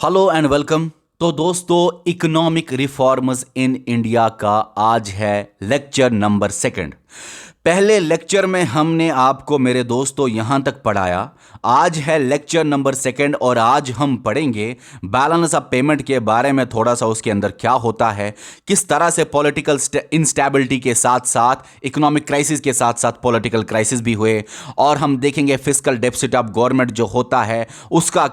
Hello and welcome. तो दोस्तों, economic reforms in India का आज है लेक्चर नंबर सेकंड। पहले लेक्चर में हमने आपको मेरे दोस्तों यहां तक पढ़ाया। आज है लेक्चर नंबर सेकंड और आज हम पढ़ेंगे बैलेंस ऑफ पेमेंट के बारे में, थोड़ा सा उसके अंदर क्या होता है, किस तरह से पॉलिटिकल इंस्टेबिलिटी के साथ साथ इकोनॉमिक क्राइसिस के साथ साथ पॉलिटिकल क्राइसिस भी हुए, और हम देखेंगे फिस्कल डेफिसिट ऑफ गवर्नमेंट जो होता है उसका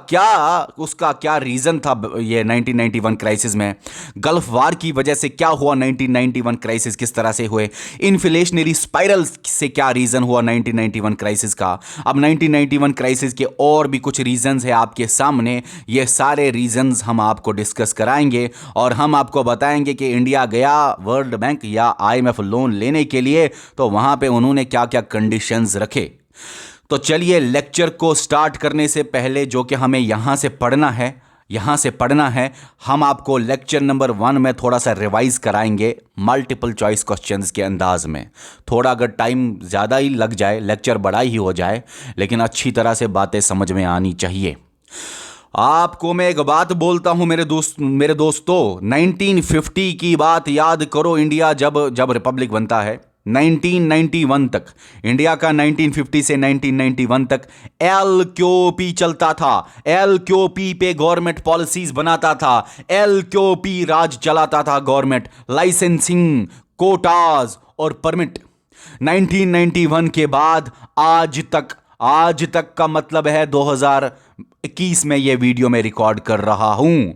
क्या रीज़न था ये 1991 क्राइसिस में, गल्फ वार की वजह से क्या हुआ, 1991 क्राइसिस किस तरह से हुए, इन्फ्लेशनरी स्पाइरल से क्या रीजन हुआ 1991 क्राइसिस का। अब 1991 क्राइसिस के और भी कुछ रीजंस है आपके सामने, ये सारे रीजंस हम आपको डिस्कस कराएंगे और हम आपको बताएंगे कि इंडिया गया वर्ल्ड बैंक या आईएमएफ लोन लेने के लिए तो वहां पे उन्होंने क्या क्या कंडीशंस रखे। तो चलिए लेक्चर को स्टार्ट करने से पहले जो कि हमें यहां से पढ़ना है, हम आपको लेक्चर नंबर 1 में थोड़ा सा रिवाइज कराएंगे मल्टीपल चॉइस क्वेश्चंस के अंदाज में। थोड़ा अगर टाइम ज़्यादा ही लग जाए, लेक्चर बड़ा ही हो जाए, लेकिन अच्छी तरह से बातें समझ में आनी चाहिए। आपको मैं एक बात बोलता हूं मेरे दोस्तों, 1950 की बात याद करो। इंडिया जब रिपब्लिक बनता है 1991 तक, इंडिया का 1950 से 1991 तक एल क्यू पी चलता था। एल क्यू पी पे गवर्नमेंट पॉलिसीज बनाता था, एल क्यू पी राज चलाता था गवर्नमेंट, लाइसेंसिंग, कोटाज और परमिट। 1991 के बाद आज तक का मतलब है 2021 में यह वीडियो में रिकॉर्ड कर रहा हूं।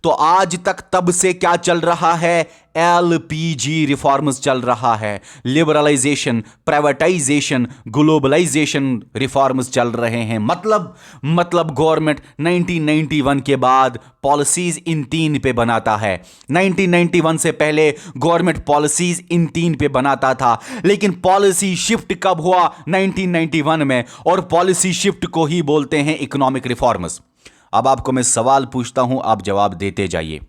तो आज तक तब से क्या चल रहा है, एलपीजी रिफॉर्म्स चल रहा है, लिबरलाइजेशन, प्राइवेटाइजेशन, ग्लोबलाइजेशन रिफॉर्म्स चल रहे हैं। मतलब गवर्नमेंट 1991 के बाद पॉलिसीज इन 3 पे बनाता है। 1991 से पहले गवर्नमेंट पॉलिसीज इन 3 पे बनाता था, लेकिन पॉलिसी शिफ्ट कब हुआ, 1991 में, और पॉलिसी शिफ्ट को ही बोलते हैं इकोनॉमिक रिफॉर्म्स। अब आपको मैं सवाल पूछता हूं, आप जवाब देते जाइए।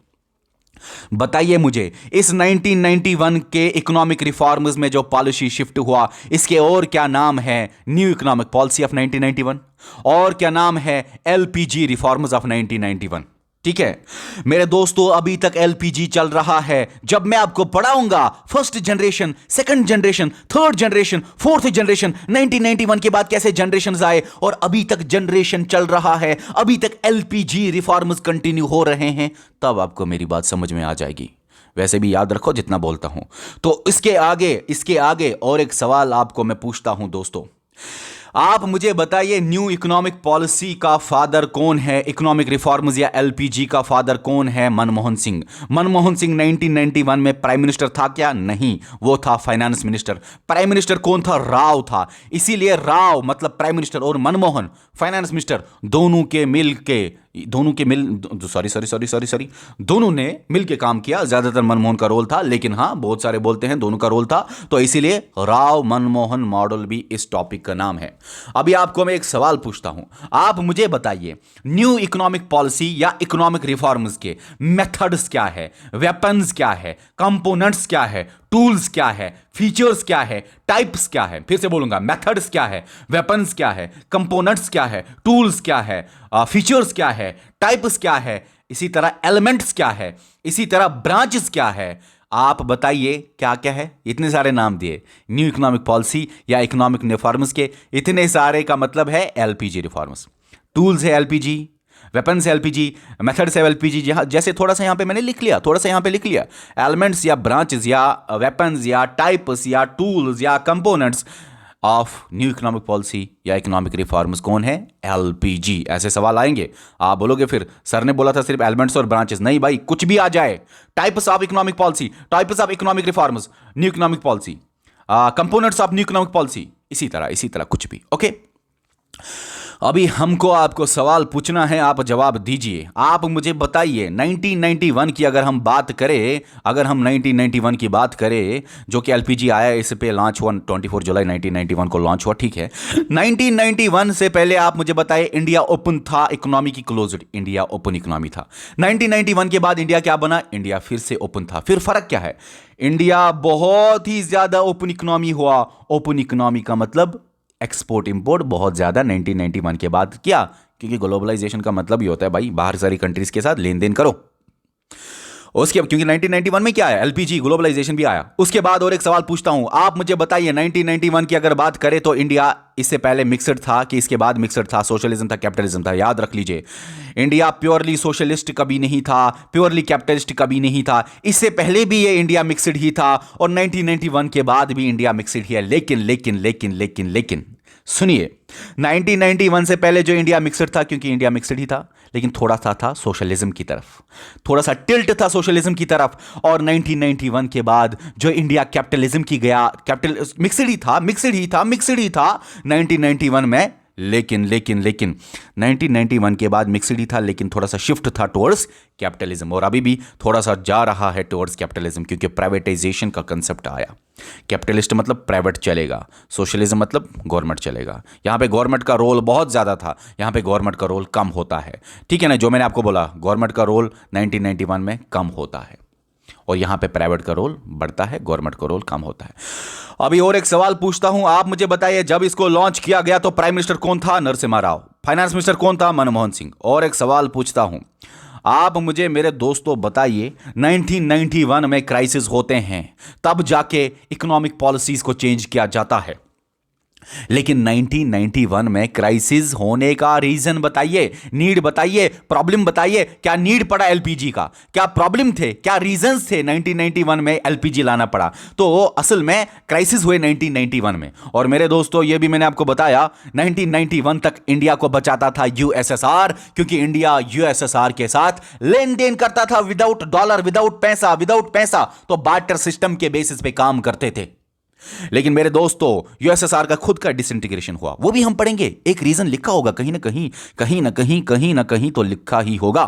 बताइए मुझे, इस 1991 के इकोनॉमिक रिफॉर्म्स में जो पॉलिसी शिफ्ट हुआ, इसके और क्या नाम है, न्यू इकोनॉमिक पॉलिसी ऑफ 1991, और क्या नाम है, एलपीजी रिफॉर्म्स ऑफ 1991। ठीक है मेरे दोस्तों, अभी तक एलपीजी चल रहा है। जब मैं आपको पढ़ाऊंगा first generation, second generation, third generation, fourth generation, 1991 के बाद कैसे जनरेशंस आए और अभी तक जनरेशन चल रहा है, अभी तक एलपीजी रिफॉर्म्स कंटिन्यू हो रहे हैं, तब आपको मेरी बात समझ में आ जाएगी। वैसे भी याद रखो जितना बोलता हूं। तो इसके आगे और एक सवाल आपको मैं पूछता हूं दोस्तों, आप मुझे बताइए न्यू इकोनॉमिक पॉलिसी का फादर कौन है, इकोनॉमिक रिफॉर्म्स या एलपीजी का फादर कौन है? मनमोहन सिंह। मनमोहन सिंह 1991 में प्राइम मिनिस्टर था क्या? नहीं, वो था फाइनेंस मिनिस्टर। प्राइम मिनिस्टर कौन था? राव था। इसीलिए राव मतलब प्राइम मिनिस्टर और मनमोहन फाइनेंस मिनिस्टर, दोनों ने मिल के काम किया। ज्यादातर मनमोहन का रोल था, लेकिन हां बहुत सारे बोलते हैं दोनों का रोल था, तो इसीलिए राव मनमोहन मॉडल भी इस टॉपिक का नाम है। अभी आपको मैं एक सवाल पूछता हूं, आप मुझे बताइए न्यू इकोनॉमिक पॉलिसी या इकोनॉमिक रिफॉर्म्स के मेथड्स क्या है, वेपन्स क्या है, कंपोनेंट्स क्या है, टूल्स क्या है, फीचर्स क्या है, टाइप्स क्या है। फिर से बोलूंगा, मेथड्स क्या है, वेपन्स क्या है, कंपोनेंट्स क्या है, टूल्स क्या है, फीचर्स क्या है, टाइप्स क्या है, इसी तरह एलिमेंट्स क्या है, इसी तरह ब्रांचेस क्या है। आप बताइए क्या क्या है। इतने सारे नाम दिए, न्यू इकोनॉमिक पॉलिसी या इकोनॉमिक रिफॉर्म्स के, इतने सारे का मतलब है एलपीजी रिफॉर्म्स। टूल्स है एलपीजी, वेपन्स है एलपीजी, मेथड्स है एलपीजी। जैसे थोड़ा सा यहां पे मैंने लिख लिया, एलिमेंट्स या ब्रांचेस या वेपन्स या टाइप्स या टूल्स या components of new economic policy या इकोनॉमिक रिफॉर्म्स कौन है? एलपीजी। ऐसे सवाल आएंगे, आप बोलोगे फिर सर ने बोला था सिर्फ एलिमेंट्स और ब्रांचेस। नहीं भाई, कुछ भी आ जाए, types of economic policy, types of economic reforms, new economic policy, components of new economic policy, इसी तरह कुछ भी। ओके, अभी हमको आपको सवाल पूछना है, आप जवाब दीजिए। आप मुझे बताइए 1991 की अगर हम बात करें, 1991 की बात करें, जो कि एलपीजी आया, इस पे लॉन्च हुआ 24 जुलाई 1991 को लॉन्च हुआ। ठीक है, 1991 से पहले आप मुझे बताइए इंडिया ओपन था, इकोनॉमी की क्लोज्ड, इंडिया ओपन इकोनॉमी था। 1991 के बाद इंडिया क्या बना? इंडिया फिर से ओपन था। फिर फर्क क्या है? इंडिया बहुत ही ज्यादा ओपन इकोनॉमी हुआ। ओपन इकोनॉमी का मतलब एक्सपोर्ट इंपोर्ट बहुत ज्यादा 1991 के बाद किया, क्योंकि ग्लोबलाइजेशन का मतलब ही होता है भाई बाहर सारी कंट्रीज के साथ लेन देन करो। उसके क्योंकि 1991 में क्या आया, एलपीजी, ग्लोबलाइजेशन भी आया। उसके बाद और एक सवाल पूछता हूं, आप मुझे बताइए 1991 की अगर बात करें तो इंडिया इससे पहले मिक्सड था कि इसके बाद मिक्सड था, सोशलिज्म था, कैपिटलिज्म था? याद रख लीजिए, इंडिया प्योरली सोशलिस्ट कभी नहीं था, प्योरली कैपिटलिस्ट कभी नहीं था। इससे पहले भी ये इंडिया मिक्सड ही था और 1991 के बाद भी इंडिया मिक्सड ही है। लेकिन लेकिन लेकिन लेकिन लेकिन सुनिए, 1991 से पहले जो इंडिया मिक्सड था, क्योंकि इंडिया मिक्सड ही था, लेकिन थोड़ा सा था सोशलिज्म की तरफ, थोड़ा सा टिल्ट था सोशलिज्म की तरफ। और 1991 के बाद जो इंडिया कैपिटलिज्म की गया, कैपिटल मिक्सड ही था, मिक्सड ही था, मिक्सड ही था 1991 में। लेकिन लेकिन लेकिन 1991 के बाद मिक्सड ही था, लेकिन थोड़ा सा शिफ्ट था टुवर्ड्स कैपिटलिज्म, और अभी भी थोड़ा सा जा रहा है टुवर्ड्स कैपिटलिज्म, क्योंकि प्राइवेटाइजेशन का कंसेप्ट आया। कैपिटलिस्ट मतलब प्राइवेट चलेगा, सोशलिज्म मतलब गवर्नमेंट चलेगा। यहां पे गवर्नमेंट का रोल बहुत ज़्यादा था, यहां पे गवर्नमेंट का रोल कम होता है। ठीक है ना, जो मैंने आपको बोला, गवर्नमेंट का रोल 1991 में कम होता है और यहां पे प्राइवेट का रोल बढ़ता है, गवर्नमेंट का रोल कम होता है। अभी और एक सवाल पूछता हूं, आप मुझे बताइए, जब इसको लॉन्च किया गया तो प्राइम मिनिस्टर कौन था? नरसिम्हा राव। फाइनेंस मिनिस्टर कौन था? मनमोहन सिंह। और एक सवाल पूछता हूं, आप मुझे मेरे दोस्तों बताइए, 1991 में क्राइसिस होते हैं, तब जाके इकोनॉमिक पॉलिसीज को चेंज किया जाता है। लेकिन 1991 में क्राइसिस होने का रीजन बताइए, नीड बताइए, प्रॉब्लम बताइए। क्या नीड पड़ा एलपीजी का? क्या प्रॉब्लम थे? क्या रीजंस थे 1991 में एलपीजी लाना पड़ा? तो असल में क्राइसिस हुए 1991 में। और मेरे दोस्तों, यह भी मैंने आपको बताया, 1991 तक इंडिया को बचाता था यूएसएसआर, क्योंकि इंडिया यूएसएसआर के साथ लेन देन करता था विदाउट डॉलर, विदाउट पैसा, तो बार्टर सिस्टम के बेसिस पे काम करते थे। लेकिन मेरे दोस्तों, यूएसएसआर का खुद का डिसइंटीग्रेशन हुआ, वो भी हम पढ़ेंगे। एक रीजन लिखा होगा कहीं ना कहीं, कहीं ना कहीं, कहीं ना कहीं तो लिखा ही होगा।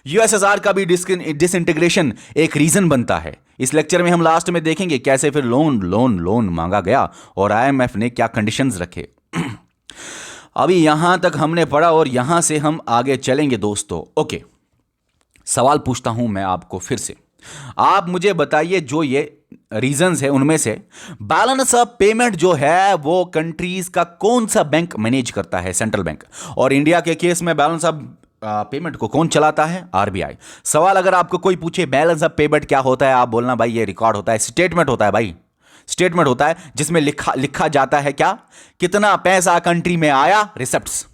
यूएसएसआर का भी डिसइंटीग्रेशन एक रीजन बनता है। इस लेक्चर में हम लास्ट में देखेंगे कैसे फिर लोन मांगा गया और आईएमएफ ने क्या कंडीशंस रखे। अभी यहां तक हमने पढ़ा और यहां से हम आगे चलेंगे दोस्तों। ओके, सवाल पूछता हूं मैं आपको फिर से, आप मुझे बताइए, जो ये रीजंस है उनमें से बैलेंस ऑफ पेमेंट जो है वो कंट्रीज का कौन सा बैंक मैनेज करता है? Central bank. और इंडिया के केस में बैलेंस ऑफ पेमेंट को कौन चलाता है? आरबीआई। सवाल अगर आपको कोई पूछे बैलेंस ऑफ पेमेंट क्या होता है, आप बोलना भाई ये रिकॉर्ड होता है, स्टेटमेंट होता है भाई, स्टेटमेंट होता है जिसमें लिखा जाता है क्या? कितना पैसा कंट्री में आया, रिसिप्ट्स,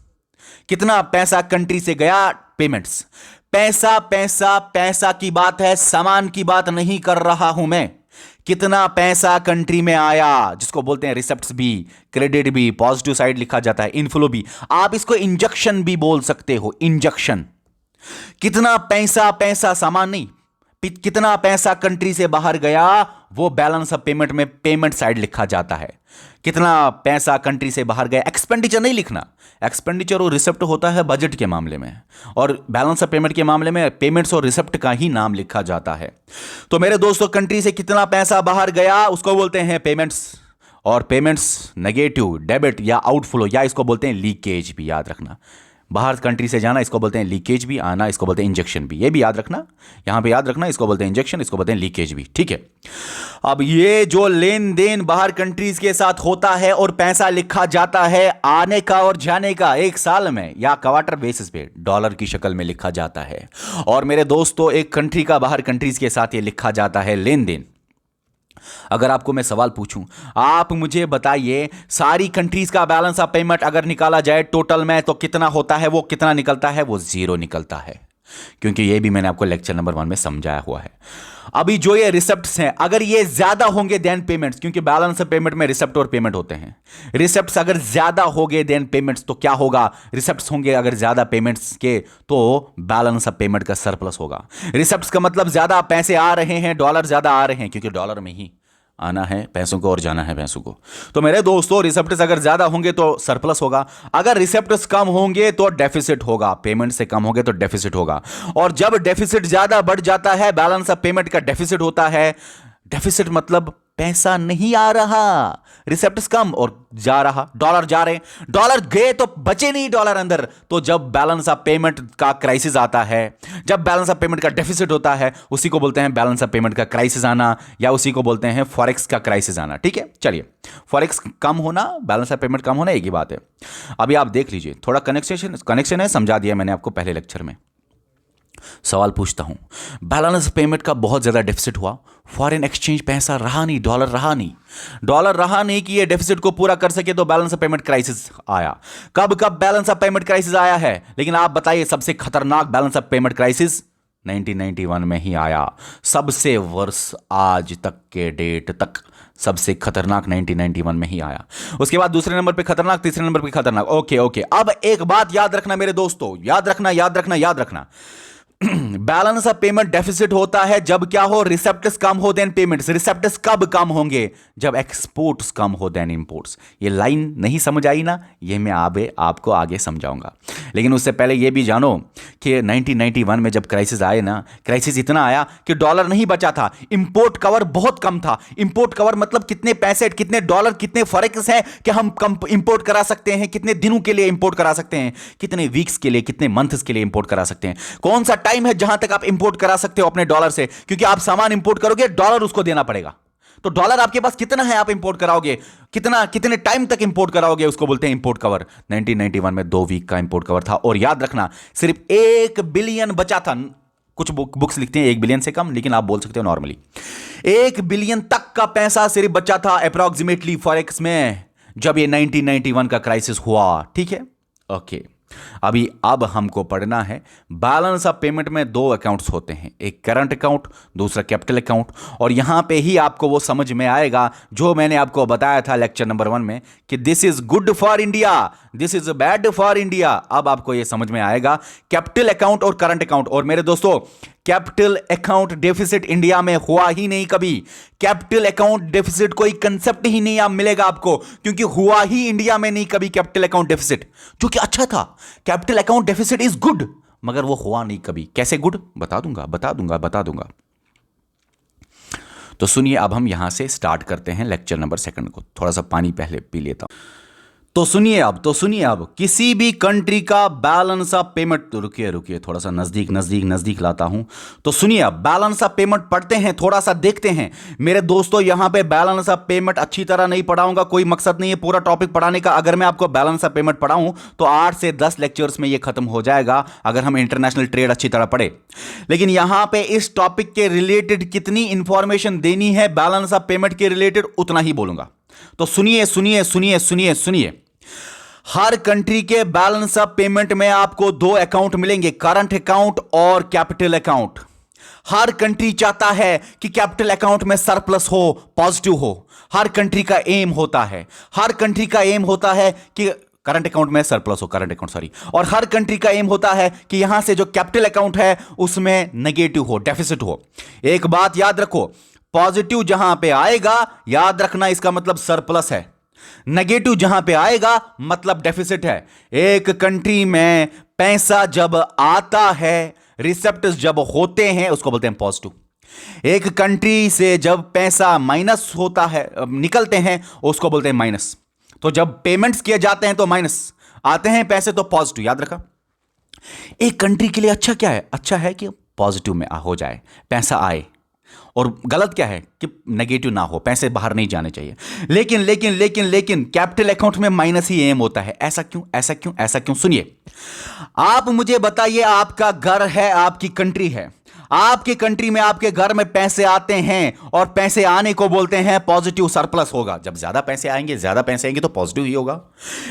कितना पैसा कंट्री से गया, पेमेंट्स। पैसा पैसा पैसा की बात है, सामान की बात नहीं कर रहा हूं मैं। कितना पैसा कंट्री में आया, जिसको बोलते हैं रिसिप्ट्स भी, क्रेडिट भी, पॉजिटिव साइड लिखा जाता है, इनफ्लो भी, आप इसको इंजेक्शन भी बोल सकते हो, इंजेक्शन। कितना पैसा सामान नहीं, कितना पैसा कंट्री से बाहर गया, वो बैलेंस ऑफ पेमेंट में पेमेंट साइड लिखा जाता है। कितना पैसा कंट्री से बाहर गया, एक्सपेंडिचर नहीं लिखना। एक्सपेंडिचर और रिसिप्ट होता है बजट के मामले में, और बैलेंस ऑफ पेमेंट के मामले में पेमेंट्स और रिसिप्ट का ही नाम लिखा जाता है। तो मेरे दोस्तों, कंट्री से कितना पैसा बाहर गया उसको बोलते हैं पेमेंट्स, और पेमेंट्स नेगेटिव, डेबिट या आउटफ्लो, या इसको बोलते हैं लीकेज भी, याद रखना। बाहर कंट्री से जाना इसको बोलते हैं लीकेज भी, आना इसको बोलते हैं इंजेक्शन भी, ये भी याद रखना, यहां पे याद रखना, इसको बोलते हैं इंजेक्शन, इसको बोलते हैं लीकेज भी। ठीक है, अब ये जो लेन देन बाहर कंट्रीज के साथ होता है और पैसा लिखा जाता है आने का और जाने का, एक साल में या क्वार्टर बेसिस पे डॉलर की शक्ल में लिखा जाता है। और मेरे दोस्तों, एक कंट्री का बाहर कंट्रीज के साथ ये लिखा जाता है लेन देन। अगर आपको मैं सवाल पूछूं, आप मुझे बताइए, सारी कंट्रीज का बैलेंस ऑफ पेमेंट अगर निकाला जाए टोटल में तो कितना होता है? वो कितना निकलता है? वो 0 निकलता है, क्योंकि ये भी मैंने आपको लेक्चर नंबर 1 में समझाया हुआ है। अभी जो ये रिसिप्ट्स हैं, अगर ये ज्यादा होंगे देन पेमेंट्स, क्योंकि बैलेंस ऑफ पेमेंट में रिसिप्ट और पेमेंट होते हैं, रिसिप्ट्स अगर ज्यादा होंगे देन पेमेंट्स, तो क्या होगा? रिसिप्ट्स होंगे अगर ज्यादा पेमेंट्स के, तो बैलेंस ऑफ पेमेंट का सरप्लस होगा। रिसिप्ट्स का मतलब ज्यादा पैसे आ रहे हैं, डॉलर ज्यादा आ रहे हैं, क्योंकि डॉलर में ही आना है पैसों को और जाना है पैसों को। तो मेरे दोस्तों, रिसिप्ट्स अगर ज्यादा होंगे तो सरप्लस होगा, अगर रिसिप्ट्स कम होंगे तो डेफिसिट होगा, पेमेंट से कम होंगे तो डेफिसिट होगा। और जब डेफिसिट ज्यादा बढ़ जाता है, बैलेंस ऑफ पेमेंट का डेफिसिट होता है, डेफिसिट मतलब पैसा नहीं आ रहा, रिसेप्ट्स कम और जा रहा, डॉलर जा रहे, डॉलर गए तो बचे नहीं डॉलर अंदर। तो जब बैलेंस ऑफ पेमेंट का क्राइसिस आता है, जब बैलेंस ऑफ पेमेंट का डेफिसिट होता है, उसी को बोलते हैं बैलेंस ऑफ पेमेंट का क्राइसिस आना, या उसी को बोलते हैं फॉरेक्स का क्राइसिस आना। ठीक है, चलिए, फॉरेक्स कम होना, बैलेंस ऑफ पेमेंट कम होना एक ही बात है। अभी आप देख लीजिए, थोड़ा कनेक्शन है, समझा दिया मैंने आपको पहले लेक्चर में। सवाल पूछता हूं, बैलेंस पेमेंट का बहुत ज्यादा डेफिसिट हुआ, फॉरेन एक्सचेंज पैसा रहा नहीं, डॉलर रहा नहीं कि ये डेफिसिट को पूरा कर सके, तो बैलेंस ऑफ पेमेंट क्राइसिस आया। कब बैलेंस ऑफ पेमेंट क्राइसिस आया है? लेकिन आप बताइए, सबसे खतरनाक बैलेंस ऑफ पेमेंट क्राइसिस 1991 में ही आया। सबसे वर्ष आज तक के डेट तक सबसे खतरनाक 1991 में ही आया। उसके बाद दूसरे नंबर पे खतरनाक, तीसरे नंबर पे खतरनाक। ओके, अब एक बात याद रखना मेरे दोस्तों, याद रखना। बैलेंस ऑफ पेमेंट डेफिसिट होता है जब क्या हो, रिसेप्ट्स कम हो देन पेमेंट्स। रिसेप्ट्स कब कम होंगे? जब एक्सपोर्ट्स कम हो देन इंपोर्ट्स। ये लाइन नहीं समझ आई ना, ये मैं आपको आगे समझाऊंगा। लेकिन उससे पहले ये भी जानो कि 1991 में जब क्राइसिस आए ना, क्राइसिस इतना आया कि डॉलर नहीं बचा था, इंपोर्ट कवर बहुत कम था। इंपोर्ट कवर मतलब कितने पैसे, कितने डॉलर, कितने फॉरेक्स हैं कि हम इंपोर्ट करा सकते हैं, कितने दिनों के लिए इंपोर्ट करा सकते हैं, कितने वीक्स के लिए, कितने मंथ्स के लिए इंपोर्ट करा सकते हैं। कौन सा टाइम है जहां तक आप इंपोर्ट करा सकते हो अपने डॉलर से? क्योंकि आप सामान इंपोर्ट करोगे, डॉलर उसको देना पड़ेगा। तो डॉलर आपके पास कितना है, आप इंपोर्ट कराओगे कितने टाइम तक इंपोर्ट कराओगे, उसको बोलते हैं इंपोर्ट कवर। 1991 में 2 वीक का इंपोर्ट कवर था। और याद रखना, सिर्फ 1 बिलियन बचा था। कुछ बुक्स लिखते हैं 1 बिलियन से कम, लेकिन आप बोल सकते हो नॉर्मली 1 बिलियन तक का पैसा सिर्फ बचा था अप्रोक्सीमेटली फॉरेक्स में, जब ये 1991 का क्राइसिस हुआ। ठीक है, ओके। अब हमको पढ़ना है, बैलेंस ऑफ पेमेंट में 2 अकाउंट्स होते हैं, एक करंट अकाउंट, दूसरा कैपिटल अकाउंट। और यहां पे ही आपको वो समझ में आएगा जो मैंने आपको बताया था लेक्चर नंबर 1 में कि this is good for India, this is bad for India. अब आपको ये समझ में आएगा कैपिटल अकाउंट और करंट अकाउंट। और मेरे दोस्तों, कैपिटल अकाउंट डेफिसिट इंडिया में हुआ ही नहीं कभी। कैपिटल अकाउंट डेफिसिट कोई कंसेप्ट ही नहीं मिलेगा आपको, क्योंकि हुआ ही इंडिया में नहीं कभी कैपिटल अकाउंट डेफिसिट, जो कि अच्छा था। Capital account deficit is good, मगर वो हुआ नहीं कभी। कैसे गुड? बता दूंगा। तो सुनिए, अब हम यहां से स्टार्ट करते हैं लेक्चर नंबर 2 को। थोड़ा सा पानी पहले पी लेता हूं। तो सुनिए अब किसी भी कंट्री का बैलेंस ऑफ पेमेंट, तो रुकिए थोड़ा सा नजदीक लाता हूं। तो सुनिए, अब बैलेंस ऑफ पेमेंट पढ़ते हैं, थोड़ा सा देखते हैं मेरे दोस्तों। यहां पे बैलेंस ऑफ पेमेंट अच्छी तरह नहीं पढ़ाऊंगा, कोई मकसद नहीं है पूरा टॉपिक पढ़ाने का। अगर मैं आपको बैलेंस ऑफ पेमेंट पढ़ाऊं तो 8 से 10 लेक्चर्स में यह खत्म हो जाएगा, अगर हम इंटरनेशनल ट्रेड अच्छी तरह पढ़े। लेकिन यहां पे इस टॉपिक के रिलेटेड कितनी इंफॉर्मेशन देनी है बैलेंस ऑफ पेमेंट के रिलेटेड, उतना ही बोलूंगा। तो सुनिए, हर कंट्री के बैलेंस ऑफ पेमेंट में आपको 2 अकाउंट मिलेंगे, करंट अकाउंट और कैपिटल अकाउंट। हर कंट्री चाहता है कि कैपिटल अकाउंट में सरप्लस हो, पॉजिटिव हो। हर कंट्री का एम होता है कि करंट अकाउंट में सरप्लस हो, और हर कंट्री का एम होता है कि यहां से जो कैपिटल अकाउंट है उसमें नेगेटिव हो, डेफिसिट हो। एक बात याद रखो, पॉजिटिव जहां पे आएगा, याद रखना इसका मतलब सरप्लस है। नेगेटिव जहां पे आएगा मतलब डेफिसिट है। एक कंट्री में पैसा जब आता है, रिसेप्ट्स जब होते हैं, उसको बोलते हैं पॉजिटिव। एक कंट्री से जब पैसा माइनस होता है, निकलते हैं, उसको बोलते हैं माइनस। तो जब पेमेंट्स किए जाते हैं तो माइनस, आते हैं पैसे तो पॉजिटिव। याद रखा, एक कंट्री के लिए अच्छा क्या है? अच्छा है कि पॉजिटिव में हो जाए, पैसा आए। और गलत क्या है कि नेगेटिव ना हो, पैसे बाहर नहीं जाने चाहिए। लेकिन कैपिटल अकाउंट में माइनस ही एम होता है। ऐसा क्यों? सुनिए, आप मुझे बताइए, आपका घर है, आपकी कंट्री है, आपकी कंट्री में आपके घर में पैसे आते हैं, और पैसे आने को बोलते हैं पॉजिटिव, सरप्लस होगा। जब ज्यादा पैसे आएंगे तो पॉजिटिव ही होगा।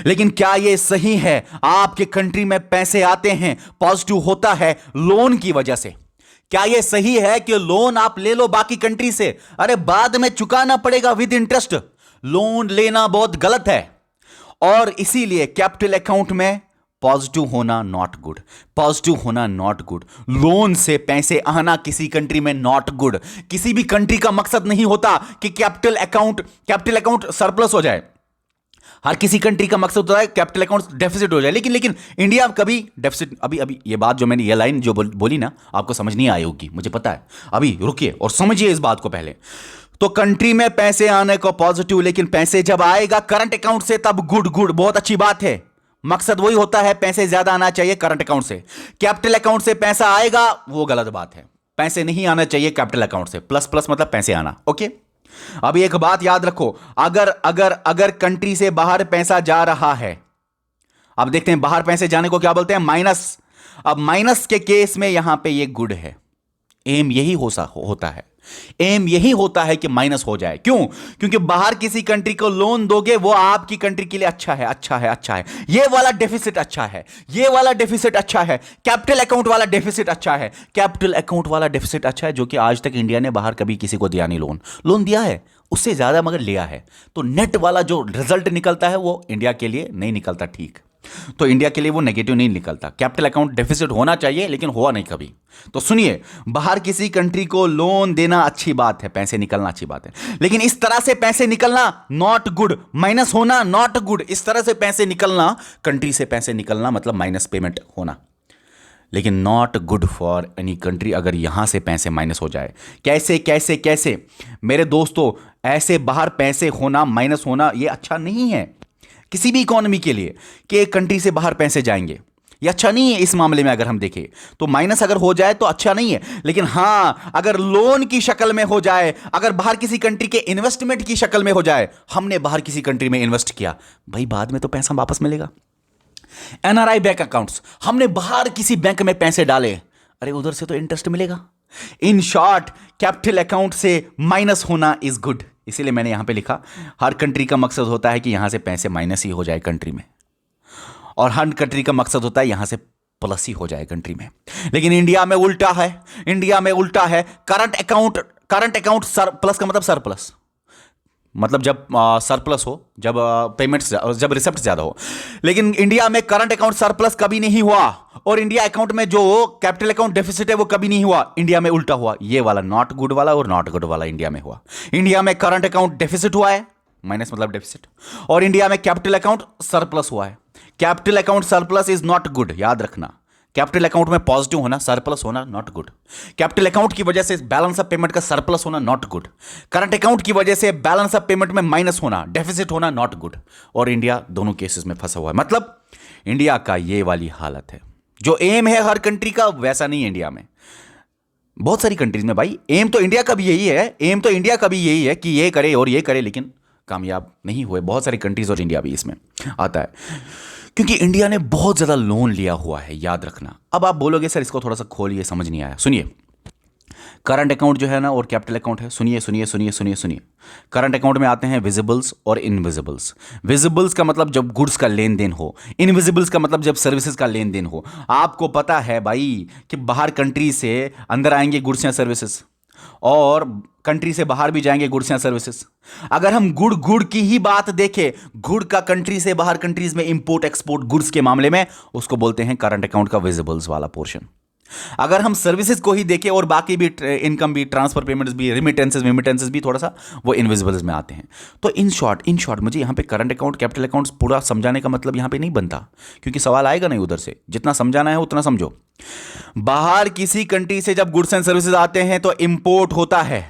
लेकिन क्या यह सही है? आपके कंट्री में पैसे आते हैं, पॉजिटिव होता है लोन की वजह से। क्या यह सही है कि लोन आप ले लो बाकी कंट्री से, अरे बाद में चुकाना पड़ेगा विद इंटरेस्ट? लोन लेना बहुत गलत है। और इसीलिए कैपिटल अकाउंट में पॉजिटिव होना नॉट गुड, लोन से पैसे आना किसी कंट्री में नॉट गुड। किसी भी कंट्री का मकसद नहीं होता कि कैपिटल अकाउंट सरप्लस हो जाए। हर किसी कंट्री का मकसद होता है कैपिटल अकाउंट डेफिसिट हो जाए। लेकिन इंडिया कभी डेफिसिट, अभी ये बात जो मैंने, ये लाइन जो बोली ना, आपको समझ नहीं आई होगी, मुझे पता है। अभी रुकिए और समझिए इस बात को पहले। तो कंट्री में पैसे आने को पॉजिटिव, लेकिन पैसे जब आएगा करंट अकाउंट से तब गुड गुड, बहुत अच्छी बात है। मकसद वही होता है, पैसे ज्यादा आना चाहिए करंट अकाउंट से। कैपिटल अकाउंट से पैसा आएगा वो गलत बात है, पैसे नहीं आना चाहिए कैपिटल अकाउंट से। प्लस प्लस मतलब पैसे आना। ओके, अब एक बात याद रखो, अगर अगर अगर कंट्री से बाहर पैसा जा रहा है, अब देखते हैं बाहर पैसे जाने को क्या बोलते हैं, माइनस। अब माइनस के केस में यहां पे ये गुड है। एम यही होता है, एम यही होता है कि माइनस हो जाए। क्यों? क्योंकि बाहर किसी कंट्री को लोन दोगे वो आपकी कंट्री के लिए अच्छा है, अच्छा है, अच्छा है। ये वाला डेफिसिट अच्छा है, ये वाला डेफिसिट अच्छा है, कैपिटल अकाउंट वाला डेफिसिट अच्छा है, कैपिटल अकाउंट वाला डेफिसिट अच्छा है, जो कि आज तक इंडिया ने बाहर कभी किसी को दिया नहीं। लोन दिया है उससे ज्यादा मगर लिया है, तो नेट वाला जो रिजल्ट निकलता है वो इंडिया के लिए नहीं निकलता ठीक, तो इंडिया के लिए वो नेगेटिव नहीं निकलता। कैपिटल अकाउंट डेफिसिट होना चाहिए लेकिन हुआ नहीं कभी। तो सुनिए, बाहर किसी कंट्री को लोन देना अच्छी बात है, पैसे निकलना अच्छी बात है, लेकिन इस तरह से पैसे निकलना नॉट गुड। माइनस होना नॉट गुड, इस तरह से पैसे निकलना, कंट्री से पैसे निकलना मतलब माइनस पेमेंट होना, लेकिन not good for any country अगर यहां से पैसे माइनस हो जाए। कैसे कैसे कैसे मेरे दोस्तों, ऐसे बाहर पैसे होना, माइनस होना, ये अच्छा नहीं है किसी भी इकोनॉमी के लिए कि एक कंट्री से बाहर पैसे जाएंगे, ये अच्छा नहीं है। इस मामले में अगर हम देखें तो माइनस अगर हो जाए तो अच्छा नहीं है, लेकिन हां अगर लोन की शक्ल में हो जाए, अगर बाहर किसी कंट्री के इन्वेस्टमेंट की शक्ल में हो जाए, हमने बाहर किसी कंट्री में इन्वेस्ट किया, भाई बाद में तो पैसा वापस मिलेगा। एनआरआई बैंक अकाउंट्स, हमने बाहर किसी बैंक में पैसे डाले, अरे उधर से तो इंटरेस्ट मिलेगा। इन शॉर्ट, कैपिटल अकाउंट से माइनस होना इज गुड, इसीलिए मैंने यहां पे लिखा हर कंट्री का मकसद होता है कि यहां से पैसे माइनस ही हो जाए कंट्री में, और हर कंट्री का मकसद होता है यहां से प्लस ही हो जाए कंट्री में। लेकिन इंडिया में उल्टा है, इंडिया में उल्टा है। करंट अकाउंट प्लस का मतलब सरप्लस, मतलब जब सरप्लस हो, जब पेमेंट्स, जब रिसिप्ट ज्यादा हो। लेकिन इंडिया में करंट अकाउंट सरप्लस कभी नहीं हुआ, और इंडिया अकाउंट में जो कैपिटल अकाउंट डेफिसिट है वो कभी नहीं हुआ। इंडिया में उल्टा हुआ, ये वाला नॉट गुड वाला और नॉट गुड वाला इंडिया में हुआ। इंडिया में करंट अकाउंट डेफिसिट हुआ है, माइनस मतलब डेफिसिट, और इंडिया में कैपिटल अकाउंट सरप्लस हुआ है। Capital account surplus is not good, याद रखना। कैपिटल अकाउंट में पॉजिटिव होना, सरप्लस होना नॉट गुड। कैपिटल अकाउंट की वजह से बैलेंस ऑफ पेमेंट का सरप्लस होना नॉट गुड। करंट अकाउंट की वजह से बैलेंस ऑफ पेमेंट में माइनस होना, डेफिसिट होना नॉट गुड। और इंडिया दोनों केसेस में फंसा हुआ है। मतलब इंडिया का ये वाली हालत है। जो एम है हर कंट्री का वैसा नहीं है इंडिया में। बहुत सारी कंट्रीज में भाई एम तो इंडिया का भी यही है, एम तो इंडिया का भी यही है कि ये करे और ये करे, लेकिन कामयाब नहीं हुए बहुत सारी कंट्रीज, और इंडिया भी इसमें आता है क्योंकि इंडिया ने बहुत ज्यादा लोन लिया हुआ है, याद रखना। अब आप बोलोगे सर इसको थोड़ा सा खोलिए, समझ नहीं आया। सुनिए, करंट अकाउंट जो है ना और कैपिटल अकाउंट है, सुनिए सुनिए सुनिए सुनिए सुनिए। करंट अकाउंट में आते हैं विजिबल्स और इनविजिबल्स। विजिबल्स का मतलब जब गुड्स का लेन देन हो, इनविजिबल्स का मतलब जब सर्विसेज का लेन देन हो। आपको पता है भाई कि बाहर कंट्री से अंदर आएंगे गुड्स या सर्विसेज, और कंट्री से बाहर भी जाएंगे गुड्स या सर्विसेज। अगर हम गुड़ की ही बात देखें, गुड़ का कंट्री से बाहर कंट्रीज में इंपोर्ट एक्सपोर्ट गुड्स के मामले में, उसको बोलते हैं करंट अकाउंट का विजिबल्स वाला पोर्शन। अगर हम सर्विसेज को ही देखें और बाकी भी इनकम भी, ट्रांसफर पेमेंट्स भी, रिमिटेंसेस भी थोड़ा सा वो इनविजिबल्स में आते हैं। तो इन शॉर्ट मुझे यहाँ पे करंट अकाउंट कैपिटल अकाउंट्स पूरा समझाने का मतलब यहाँ पे नहीं बनता, क्योंकि सवाल आएगा नहीं उधर से। जितना समझाना है उतना समझो। बाहर किसी कंट्री से जब गुड्स एंड सर्विसेज आते हैं तो इंपोर्ट होता है,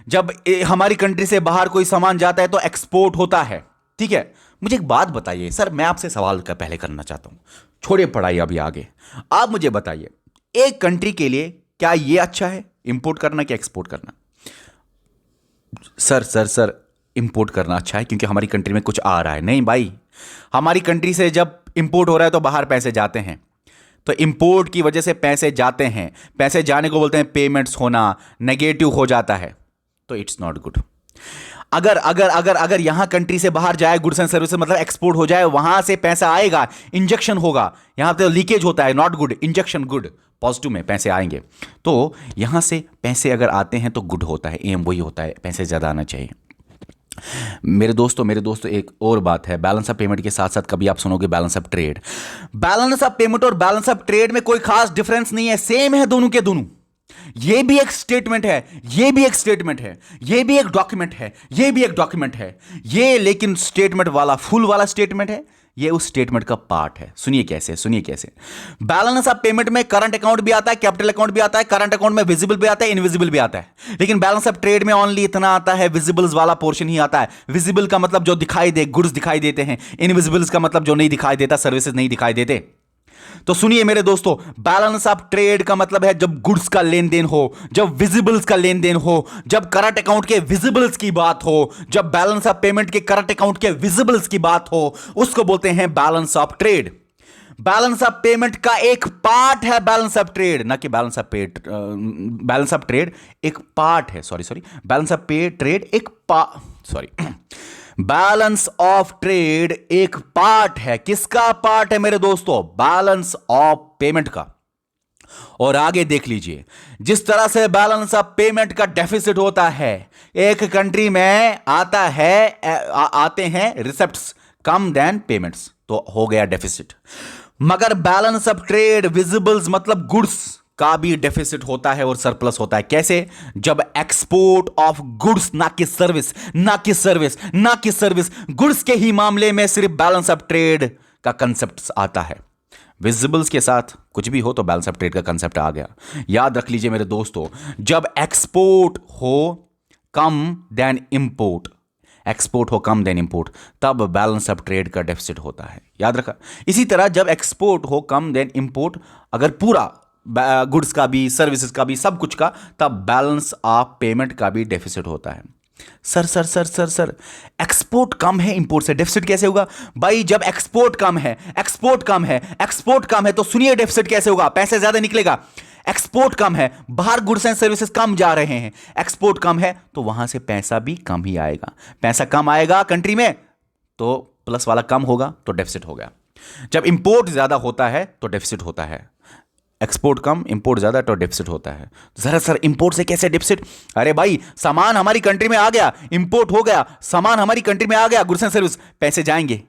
जब हमारी कंट्री से बाहर कोई सामान जाता है तो एक्सपोर्ट होता है। ठीक है, मुझे एक बात बताइए सर, मैं आपसे सवाल का पहले करना चाहता हूं, छोड़िए पढ़ाई अभी आगे। आप मुझे बताइए, एक कंट्री के लिए क्या यह अच्छा है इंपोर्ट करना कि एक्सपोर्ट करना? सर इंपोर्ट करना अच्छा है क्योंकि हमारी कंट्री में कुछ आ रहा है। नहीं भाई, हमारी कंट्री से जब इंपोर्ट हो रहा है तो बाहर पैसे जाते हैं, तो इंपोर्ट की वजह से पैसे जाते हैं, पैसे जाने को बोलते हैं पेमेंट्स होना, नेगेटिव हो जाता है, तो इट्स नॉट गुड। अगर अगर अगर अगर यहां कंट्री से बाहर जाए गुड्स एंड सर्विसेज मतलब एक्सपोर्ट हो जाए, वहां से पैसा आएगा, इंजेक्शन होगा, यहां पे लीकेज होता है, not good. Injection good, positive में पैसे आएंगे। तो यहां से पैसे अगर आते हैं तो गुड होता है, एम वही होता है, पैसे ज्यादा आना चाहिए। मेरे दोस्तों एक और बात है, बैलेंस ऑफ पेमेंट के साथ साथ कभी आप सुनोगे balance of trade. Balance of payment और बैलेंस ऑफ ट्रेड में कोई खास डिफरेंस नहीं है, सेम है दोनों के दोनों। ये भी एक स्टेटमेंट है, ये भी एक स्टेटमेंट है, ये भी एक डॉक्यूमेंट है, ये भी एक डॉक्यूमेंट है। ये लेकिन स्टेटमेंट वाला फुल वाला स्टेटमेंट है, ये उस स्टेटमेंट का पार्ट है। सुनिए कैसे, सुनिए कैसे। बैलेंस ऑफ पेमेंट में करंट अकाउंट भी आता है, कैपिटल अकाउंट भी आता है, करंट अकाउंट में विजिबल भी आता है, इनविजिबल भी आता है। लेकिन बैलेंस ऑफ ट्रेड में ओनली इतना आता है, विजिबल्स वाला पोर्शन ही आता है। विजिबल का मतलब जो दिखाई दे, गुड्स दिखाई देते हैं। इनविजिबल्स का मतलब जो नहीं दिखाई देता, सर्विसेज नहीं दिखाई देते। तो सुनिए मेरे दोस्तों, बैलेंस ऑफ ट्रेड का मतलब है जब गुड्स का लेन देन हो, जब विजिबल्स का लेन देन हो, जब करंट अकाउंट के विजिबल्स की बात हो, जब बैलेंस ऑफ पेमेंट के करंट अकाउंट के विजिबल्स की बात हो, उसको बोलते हैं balance of trade. Balance of payment का एक पार्ट है बैलेंस ऑफ ट्रेड, ना कि balance of paid. Balance of trade एक पार्ट है, सॉरी, बैलेंस ऑफ पे ट्रेड एक बैलेंस ऑफ ट्रेड एक पार्ट है। किसका पार्ट है मेरे दोस्तों? बैलेंस ऑफ पेमेंट का। और आगे देख लीजिए, जिस तरह से बैलेंस ऑफ पेमेंट का डेफिसिट होता है, एक कंट्री में आता है आते हैं रिसेप्ट्स कम देन पेमेंट्स, तो हो गया डेफिसिट। मगर बैलेंस ऑफ ट्रेड विजिबल्स मतलब गुड्स का भी डेफिसिट होता है और सरप्लस होता है। कैसे? जब एक्सपोर्ट ऑफ गुड्स, ना कि सर्विस, गुड्स के ही मामले में सिर्फ बैलेंस ऑफ ट्रेड का कंसेप्ट आता है। विजिबल्स के साथ कुछ भी हो तो बैलेंस ऑफ ट्रेड का कंसेप्ट आ गया। याद रख लीजिए मेरे दोस्तों, जब एक्सपोर्ट हो कम देन इंपोर्ट, तब बैलेंस ऑफ ट्रेड का डेफिसिट होता है। याद रखा। इसी तरह जब एक्सपोर्ट हो कम देन इंपोर्ट, अगर पूरा गुड्स का भी, सर्विसेज का भी, सब कुछ का, तब बैलेंस ऑफ पेमेंट का भी डेफिसिट होता है। सर एक्सपोर्ट कम है इंपोर्ट से, डेफिसिट कैसे होगा? भाई जब एक्सपोर्ट कम है तो सुनिए डेफिसिट कैसे होगा? पैसे ज्यादा निकलेगा। एक्सपोर्ट कम है, बाहर गुड्स एंड सर्विसेज कम जा रहे हैं, एक्सपोर्ट कम है तो वहां से पैसा भी कम ही आएगा। पैसा कम आएगा कंट्री में तो प्लस वाला कम होगा तो डेफिसिट हो गया। जब इंपोर्ट ज्यादा होता है तो डेफिसिट होता है, एक्सपोर्ट कम इंपोर्ट ज्यादा तो डेफिसिट होता है। जरा सर इंपोर्ट से कैसे डेफिसिट? अरे भाई सामान हमारी कंट्री में आ गया, इंपोर्ट हो गया, सामान हमारी कंट्री में आ गया, गुड्स एंड सर्विस, पैसे जाएंगे।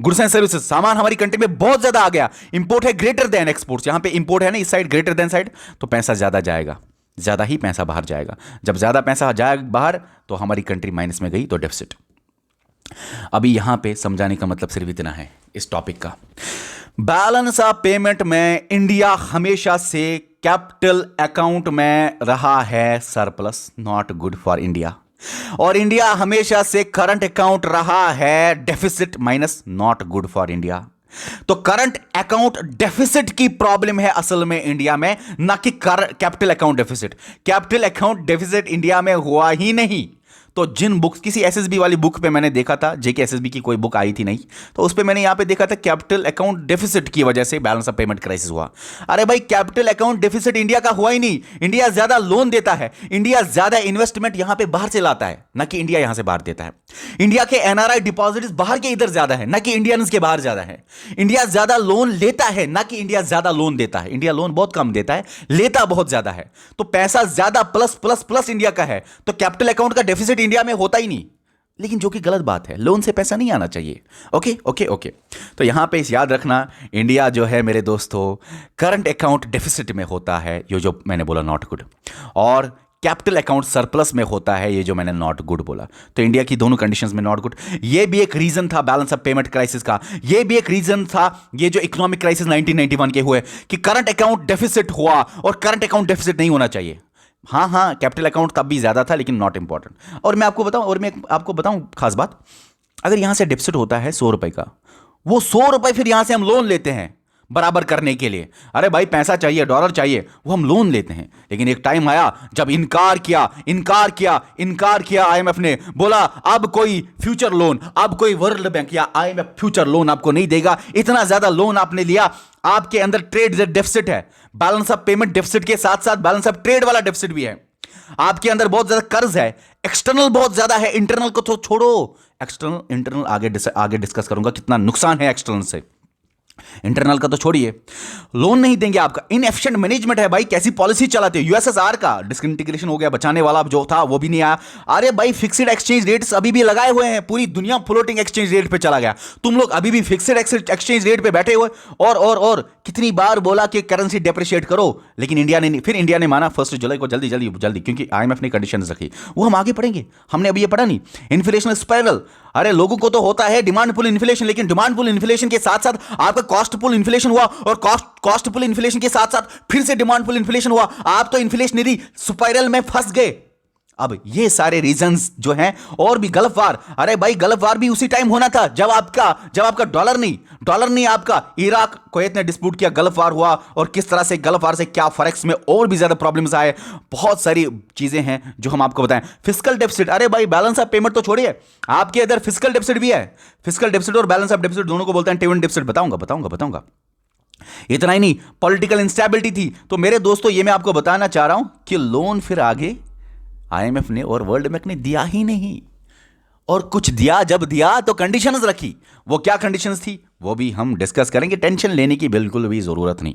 गुड्स एंड सर्विसेज, सामान हमारी कंट्री में बहुत ज्यादा आ गया, इंपोर्ट है ग्रेटर देन एक्सपोर्ट, यहां पे इंपोर्ट है ना इस साइड, ग्रेटर देन साइड, तो पैसा ज्यादा जाएगा, ज्यादा ही पैसा बाहर जाएगा। जब ज्यादा पैसा जाएगा बाहर तो हमारी कंट्री माइनस में गई तो डेफिसिट। अभी यहां पे समझाने का मतलब सिर्फ इतना है इस टॉपिक का। बैलेंस ऑफ पेमेंट में इंडिया हमेशा से कैपिटल अकाउंट में रहा है surplus, not good for India. और इंडिया हमेशा से करंट अकाउंट रहा है deficit minus, not good for India. तो करंट अकाउंट डेफिसिट की प्रॉब्लम है असल में इंडिया में, ना कि capital account deficit. Capital account deficit India में हुआ ही नहीं। तो जिन बुक्स, किसी एसएसबी वाली बुक पे मैंने देखा था, जेके एसएसबी की कोई बुक आई थी नहीं, तो उस पे मैंने यहां पे देखा था कैपिटल अकाउंट डेफिसिट की वजह से बैलेंस ऑफ पेमेंट क्राइसिस हुआ। अरे भाई कैपिटल अकाउंट डेफिसिट इंडिया का हुआ ही नहीं। इंडिया ज्यादा लोन देता है, इंडिया ज्यादा इन्वेस्टमेंट यहां पे बाहर से लाता है, ना कि इंडिया यहां से बाहर देता है। इंडिया के एनआरआई डिपॉजिट्स बाहर के इधर ज्यादा है, ना कि इंडियंस के बाहर ज्यादा है। इंडिया ज्यादा लोन लेता है, ना कि इंडिया ज्यादा लोन देता है। इंडिया लोन बहुत कम देता है, लेता बहुत ज्यादा है। तो पैसा ज्यादा प्लस प्लस प्लस इंडिया का है, तो कैपिटल अकाउंट का डेफिसिट इंडिया में होता ही नहीं। लेकिन जो कि गलत बात है, लोन से पैसा नहीं आना चाहिए। ओके। तो यहां पे इस याद रखना, इंडिया जो है मेरे दोस्तों करंट अकाउंट डेफिसिट में होता है, ये जो मैंने बोला नॉट गुड, और कैपिटल अकाउंट सरप्लस में होता है, ये जो मैंने नॉट गुड बोला। तो इंडिया की दोनों कंडीशंस में नॉट गुड। ये भी एक रीजन था बैलेंस ऑफ पेमेंट क्राइसिस का, ये भी एक रीजन था ये जो इकोनॉमिक क्राइसिस 1991 के हुए, कि करंट अकाउंट डेफिसिट हुआ और करंट अकाउंट डेफिसिट नहीं होना चाहिए। हाँ, कैपिटल अकाउंट तब भी ज्यादा था लेकिन नॉट इंपॉर्टेंट। और मैं आपको बताऊं खास बात, अगर यहां से डेफिसिट होता है 100 रुपए का, वो 100 रुपए फिर यहां से हम लोन लेते हैं बराबर करने के लिए। अरे भाई पैसा चाहिए, डॉलर चाहिए, वो हम लोन लेते हैं। लेकिन एक टाइम आया जब इनकार किया आईएमएफ ने, बोला अब कोई फ्यूचर लोन, अब कोई वर्ल्ड बैंक या आईएमएफ फ्यूचर लोन आपको नहीं देगा। इतना ज्यादा लोन आपने लिया, आपके अंदर ट्रेड डेफिसिट है, बैलेंस ऑफ पेमेंट डेफिसिट के साथ साथ बैलेंस ऑफ ट्रेड वाला डेफिसिट भी है। आपके अंदर बहुत ज्यादा कर्ज है, एक्सटर्नल बहुत ज्यादा है, इंटरनल को तो छोड़ो, एक्सटर्नल इंटरनल आगे डिस्कस करूंगा कितना नुकसान है एक्सटर्नल से। इंटरनल का तो छोड़िए, लोन नहीं देंगे आपका। इनएफिशिएंट मैनेजमेंट है भाई, कैसी पॉलिसी चलाते हो। यूएसएसआर का डिसइंटीग्रेशन हो गया, बचाने वाला जो था वो भी नहीं आया। अरे भाई फिक्स्ड एक्सचेंज रेट्स अभी भी लगाए हुए हैं, पूरी दुनिया फ्लोटिंग एक्सचेंज रेट पे चला गया, तुम लोग अभी भी फिक्स्ड एक्सचेंज रेट पे बैठे हुए। और कितनी बार बोला कि करेंसी डेप्रिशिएट करो, लेकिन इंडिया ने माना 1 जुलाई को जल्दी, क्योंकि आईएमएफ ने कंडीशंस रखी। वो हम आगे पढ़ेंगे, हमने अभी ये पढ़ा नहीं। इन्फ्लेशन स्पाइरल, अरे लोगों को तो होता है डिमांड पुल इन्फ्लेशन, लेकिन डिमांड पुल इन्फ्लेशन के साथ साथ आपका कॉस्ट पुल इन्फ्लेशन हुआ, और कॉस्ट पुल इन्फ्लेशन के साथ साथ फिर से डिमांड पुल इन्फ्लेशन हुआ। आप तो इन्फ्लेशनरी स्पाइरल में फंस गए। अब ये सारे रीजंस जो हैं, और भी गल्फ वार, अरे भाई गल्फ वार भी उसी टाइम होना था जब आपका डॉलर नहीं आपका इराक कुवैत ने डिस्प्यूट किया, गल्फ वार हुआ, और किस तरह से गल्फ वार से क्या फॉरेक्स में और भी ज्यादा प्रॉब्लम्स आए। बहुत सारी चीजें हैं जो हम आपको बताएं। फिस्कल डेफिसिट, अरे भाई बैलेंस ऑफ पेमेंट तो छोड़िए, आपके इधर फिस्कल डेफिसिट भी है। फिस्कल डेफिसिट और बैलेंस ऑफ डेफिसिट दोनों को बोलते हैं टेवन डेफिसिट। बताऊंगा। इतना ही नहीं, पॉलिटिकल इंस्टेबिलिटी थी। तो मेरे दोस्तों ये मैं आपको बताना चाह रहा हूं कि लोन फिर आगे आईएमएफ ने और वर्ल्ड बैंक ने दिया ही नहीं, और कुछ दिया, जब दिया तो कंडीशंस रखी। वो क्या कंडीशंस थी वो भी हम डिस्कस करेंगे, टेंशन लेने की बिल्कुल भी जरूरत नहीं।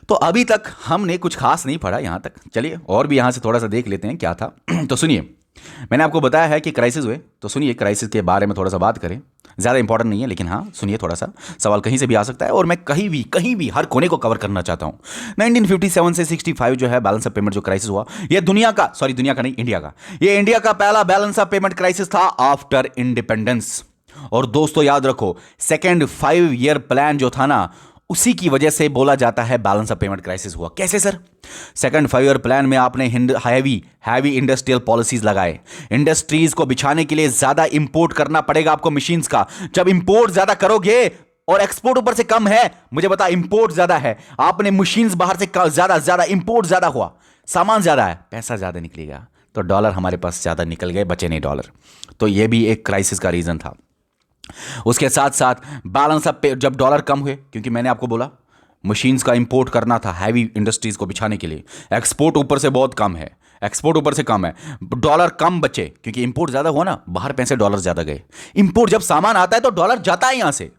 तो अभी तक हमने कुछ खास नहीं पढ़ा यहां तक, चलिए और भी यहां से थोड़ा सा देख लेते हैं क्या था। तो सुनिए, मैंने आपको बताया है कि क्राइसिस हुए, तो सुनिए क्राइसिस के बारे में थोड़ा सा बात करें। ज़्यादा इंपॉर्टेंट नहीं है, लेकिन हाँ सुनिए, थोड़ा सा सवाल कहीं से भी आ सकता है, और मैं कहीं भी हर कोने को कवर करना चाहता हूँ। 1957 से 65 जो है बैलेंस ऑफ पेमेंट जो क्राइसिस हुआ, ये इंडिया का, ये इंडिया का पहला बैलेंस ऑफ पेमेंट क्राइसिस था आफ्टर इंडिपेंडेंस। और दोस्तों याद रखो, सेकेंड 5 ईयर प्लान जो था ना, उसी की वजह से बोला जाता है बैलेंस ऑफ पेमेंट क्राइसिस हुआ। कैसे सर? सेकंड 5 ईयर प्लान में आपने हैवी इंडस्ट्रियल पॉलिसीज लगाए। इंडस्ट्रीज को बिछाने के लिए ज्यादा इंपोर्ट करना पड़ेगा आपको मशीन्स का। जब इंपोर्ट ज्यादा करोगे और एक्सपोर्ट ऊपर से कम है, मुझे बता, इंपोर्ट ज्यादा है, आपने मशीन्स बाहर से ज्यादा इंपोर्ट ज्यादा हुआ, सामान ज्यादा है, पैसा ज्यादा निकलेगा, तो डॉलर हमारे पास ज्यादा निकल गए, बचे नहीं डॉलर। तो यह भी एक क्राइसिस का रीजन था। उसके साथ साथ बैलेंस ऑफ पे, जब डॉलर कम हुए, क्योंकि मैंने आपको बोला मशीन्स का इंपोर्ट करना था हैवी इंडस्ट्रीज को बिछाने के लिए, एक्सपोर्ट ऊपर से बहुत कम है, डॉलर कम बचे, क्योंकि इंपोर्ट ज्यादा हुआ ना, बाहर पैसे डॉलर ज्यादा गए। इंपोर्ट जब सामान आता है तो डॉलर जाता है यहां से,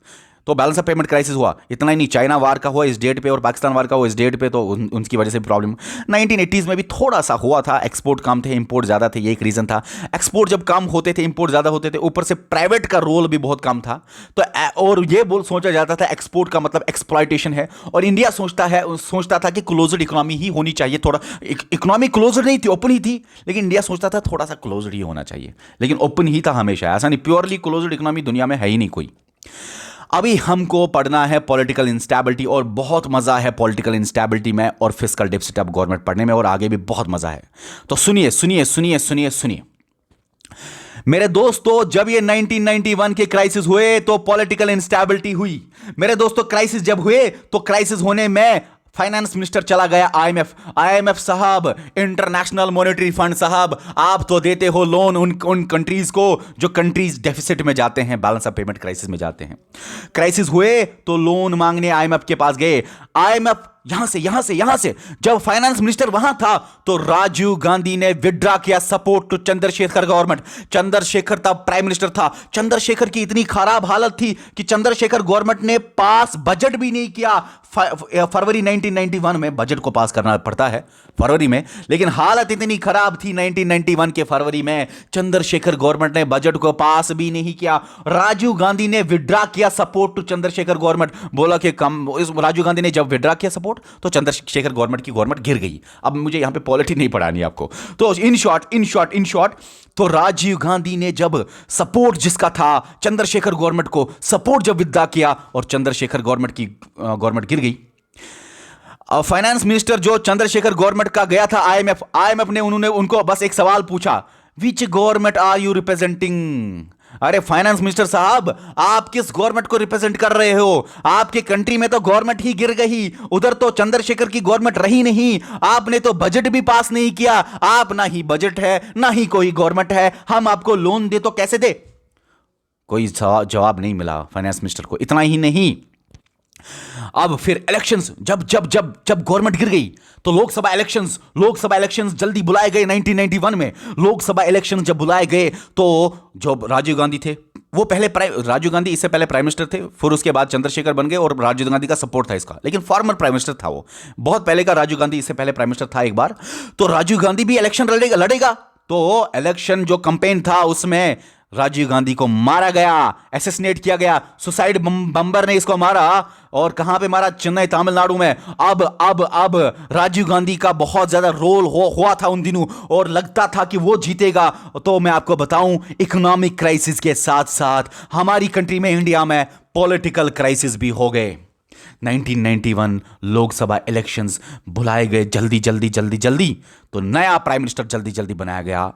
तो बैलेंस ऑफ पेमेंट क्राइसिस हुआ। इतना ही नहीं, चाइना वार का हुआ इस डेट पे और पाकिस्तान वार का हुआ इस डेट पे, तो उनकी वजह से प्रॉब्लम। 1980s में भी थोड़ा सा हुआ था, एक्सपोर्ट कम थे, इंपोर्ट ज़्यादा थे, ये एक रीज़न था। एक्सपोर्ट जब कम होते थे, इंपोर्ट ज़्यादा होते थे, ऊपर से प्राइवेट का रोल भी बहुत कम था। तो और ये सोचा जाता था एक्सपोर्ट का मतलब एक्सप्लॉयटेशन है, और इंडिया सोचता था कि क्लोज्ड इकोनॉमी ही होनी चाहिए। थोड़ा इकोनॉमी क्लोज्ड नहीं थी, ओपन ही थी, लेकिन इंडिया सोचता था थोड़ा सा क्लोज्ड ही होना चाहिए, लेकिन ओपन ही था हमेशा, ऐसा नहीं प्योरली क्लोज्ड इकोनॉमी दुनिया में है ही नहीं कोई। अभी हमको पढ़ना है पॉलिटिकल इंस्टेबिलिटी, और बहुत मजा है पॉलिटिकल इंस्टेबिलिटी में और फिस्कल डेफिसिट ऑफ गवर्नमेंट पढ़ने में, और आगे भी बहुत मजा है। तो सुनिए मेरे दोस्तों, जब ये 1991 के क्राइसिस हुए तो पॉलिटिकल इंस्टेबिलिटी हुई। मेरे दोस्तों क्राइसिस जब हुए तो क्राइसिस होने में फाइनेंस मिनिस्टर चला गया आईएमएफ साहब, इंटरनेशनल मॉनेटरी फंड साहब, आप तो देते हो लोन उन कंट्रीज को जो कंट्रीज डेफिसिट में जाते हैं, बैलेंस ऑफ पेमेंट क्राइसिस में जाते हैं। क्राइसिस हुए तो लोन मांगने आईएमएफ के पास गए। आईएमएफ यहां से जब फाइनेंस मिनिस्टर वहां था तो राजीव गांधी ने विड्रा किया support to Chandrashekhar government. Chandrashekhar तब प्राइम मिनिस्टर था। चंद्रशेखर की इतनी खराब हालत थी कि चंद्रशेखर गवर्नमेंट ने पास बजट भी नहीं किया। फरवरी 1991 में बजट को पास करना पड़ता है फरवरी में, लेकिन हालत इतनी खराब थी 1991 के फरवरी में, चंद्रशेखर गवर्नमेंट ने बजट को पास भी नहीं किया। राजीव गांधी ने विड्रा किया सपोर्ट टू चंद्रशेखर गवर्नमेंट, बोला कि कम। राजीव गांधी ने जब विड्रा किया सपोर्ट तो चंद्रशेखर गवर्नमेंट गिर गई। अब मुझे यहां पे पॉलिटिक्स नहीं पढ़ानी आपको, तो इन शॉर्ट तो राजीव गांधी ने जब सपोर्ट जिसका था चंद्रशेखर गवर्नमेंट को, सपोर्ट जब विड्रा किया और चंद्रशेखर गवर्नमेंट गिर गई। फाइनेंस मिनिस्टर जो चंद्रशेखर गवर्नमेंट का गया था आईएमएफ ने उनको बस एक सवाल पूछा, which government are you representing? अरे फाइनेंस मिनिस्टर साहब, आप किस गवर्नमेंट को रिप्रेजेंट कर रहे हो? आपके कंट्री में तो गवर्नमेंट ही गिर गई, उधर तो चंद्रशेखर की गवर्नमेंट रही नहीं, आपने तो बजट भी पास नहीं किया, आप ना ही बजट है ना ही कोई गवर्नमेंट है, हम आपको लोन दे तो कैसे दे? कोई जवाब नहीं मिला फाइनेंस मिनिस्टर को। इतना ही नहीं, अब फिर इलेक्शंस, जब गवर्नमेंट गिर गई तो लोकसभा इलेक्शंस जल्दी बुलाए गए। 1991 में लोकसभा इलेक्शंस जब बुलाए गए तो जो राजीव गांधी थे वो राजीव गांधी इससे पहले प्राइम मिनिस्टर थे, फिर उसके बाद चंद्रशेखर बन गए और राजीव गांधी का सपोर्ट था इसका, लेकिन फॉर्मर प्राइम मिनिस्टर था वो, बहुत पहले का राजीव गांधी इससे पहले प्राइम मिनिस्टर था एक बार। तो राजीव गांधी भी इलेक्शन लड़ेगा। तो इलेक्शन जो कैंपेन था उसमें राजीव गांधी को मारा गया, असैसिनेट किया गया, सुसाइड बम्बर ने इसको मारा। और कहां पे मारा? चेन्नई, तमिलनाडु में। अब राजीव गांधी का बहुत ज्यादा रोल हुआ था उन दिनों, और लगता था कि वो जीतेगा। तो मैं आपको बताऊं, इकोनॉमिक क्राइसिस के साथ साथ हमारी कंट्री में, इंडिया में, पॉलिटिकल क्राइसिस भी हो गए। 1991 लोकसभा इलेक्शंस बुलाए गए जल्दी जल्दी जल्दी जल्दी, तो नया प्राइम मिनिस्टर जल्दी जल्दी बनाया गया,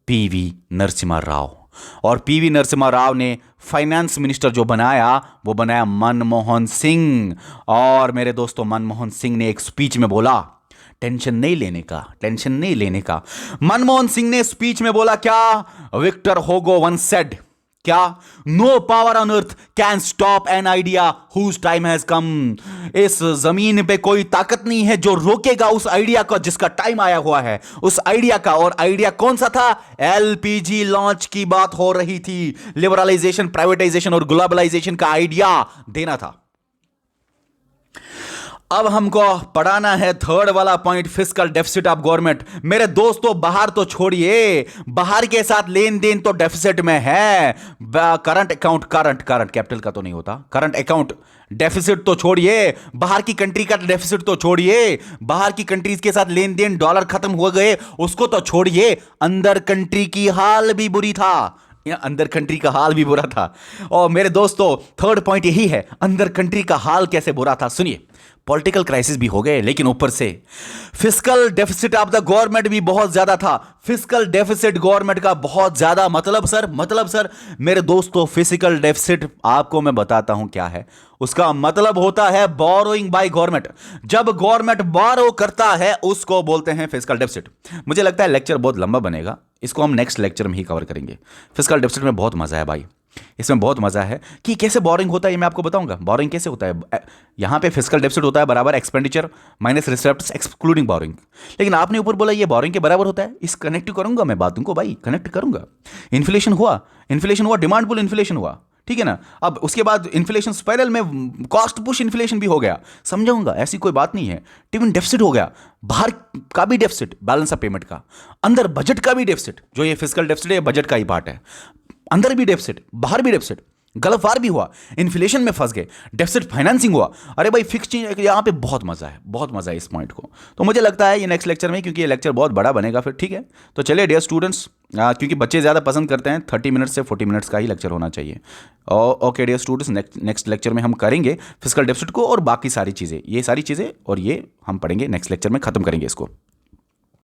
पीवी नरसिम्हा राव। और पीवी नरसिम्हा राव ने फाइनेंस मिनिस्टर जो बनाया, वो बनाया मनमोहन सिंह। और मेरे दोस्तों, मनमोहन सिंह ने एक स्पीच में बोला, टेंशन नहीं लेने का, टेंशन नहीं लेने का। मनमोहन सिंह ने स्पीच में बोला क्या? विक्टर होगो वंस सेड, क्या? No power on earth can stop an idea whose time has come. इस जमीन पे कोई ताकत नहीं है जो रोकेगा उस आइडिया को जिसका टाइम आया हुआ है, उस आइडिया का। और आइडिया कौन सा था? एलपीजी लॉन्च की बात हो रही थी। लिबरलाइजेशन, प्राइवेटाइजेशन और ग्लोबलाइजेशन का आइडिया देना था। अब हमको पढ़ाना है थर्ड वाला point, fiscal deficit of government. मेरे दोस्तों, बाहर तो छोड़िए, बाहर के साथ लेन देन तो डेफिसिट में है। करंट अकाउंट, करंट कैपिटल का तो नहीं होता, करंट अकाउंट डेफिसिट तो छोड़िए, बाहर की कंट्री का डेफिसिट तो छोड़िए, बाहर की कंट्रीज के साथ लेन देन, डॉलर खत्म हो गए उसको तो छोड़िए, अंदर कंट्री की हाल भी बुरी था, अंदर कंट्री का हाल भी बुरा था। और मेरे दोस्तों, थर्ड पॉइंट यही है, अंदर कंट्री का हाल कैसे बुरा था। सुनिए, पॉलिटिकल क्राइसिस भी हो गए, लेकिन ऊपर से fiscal deficit of the government भी बहुत ज्यादा था। फिस्कल डेफिसिट गवर्नमेंट का बहुत ज्यादा, मतलब सर मेरे दोस्तों, फिजिकल डेफिसिट आपको मैं बताता हूं क्या है। उसका मतलब होता है बोरोइंग बाय गवर्नमेंट। जब गवर्नमेंट बोरो करता है उसको बोलते हैं फिस्कल डेफिसिट। मुझे लगता है लेक्चर बहुत लंबा बनेगा, इसको हम नेक्स्ट लेक्चर में ही कवर करेंगे। फिस्कल डेफिसिट में बहुत मजा है भाई, इसमें बहुत मजा है कि कैसे बोरिंग होता है, ये मैं आपको बताऊंगा। बोरिंग कैसे होता है, यहां पे फिस्कल डेफिसिट होता है बराबर expenditure minus receives excluding boring. लेकिन आपने ऊपर बोला ये बोरिंग के बराबर होता है, इस कनेक्ट करूंगा मैं बातों को भाई, कनेक्ट करूंगा। इन्फ्लेशन हुआ, डिमांड पुल इन्फ्लेशन हुआ, ठीक है ना। अब उसके बाद इन्फ्लेशन स्पाइरल में कॉस्ट पुश इन्फ्लेशन भी हो गया, समझाऊंगा, ऐसी कोई बात नहीं है। टिफिन डेफिसिट हो गया, बाहर का भी डेफिसिट, बैलेंस ऑफ पेमेंट का, अंदर बजट का भी डेफिसिट, जो ये फिस्कल डेफिसिट है बजट का ही पार्ट है, अंदर भी डेफिसिट, बाहर भी डेफिसिट, गलत वार भी हुआ, इन्फ्लेशन में फंस गए, डेफिसिट फाइनेंसिंग हुआ। अरे भाई फिक्स चीज यहां पे बहुत मजा है, बहुत मजा है इस पॉइंट को। तो मुझे लगता है ये नेक्स्ट लेक्चर में, क्योंकि ये लेक्चर बहुत बड़ा बनेगा फिर, ठीक है। तो चलिए डियर स्टूडेंट्स, क्योंकि बच्चे ज़्यादा पसंद करते हैं 30 मिनट्स से 40 मिनट्स का ही लेक्चर होना चाहिए। Okay dear students, next lecture में हम करेंगे फिस्कल डेफिसिट को और बाकी सारी चीज़ें, ये सारी चीज़ें और ये हम पढ़ेंगे नेक्स्ट लेक्चर में, खत्म करेंगे इसको।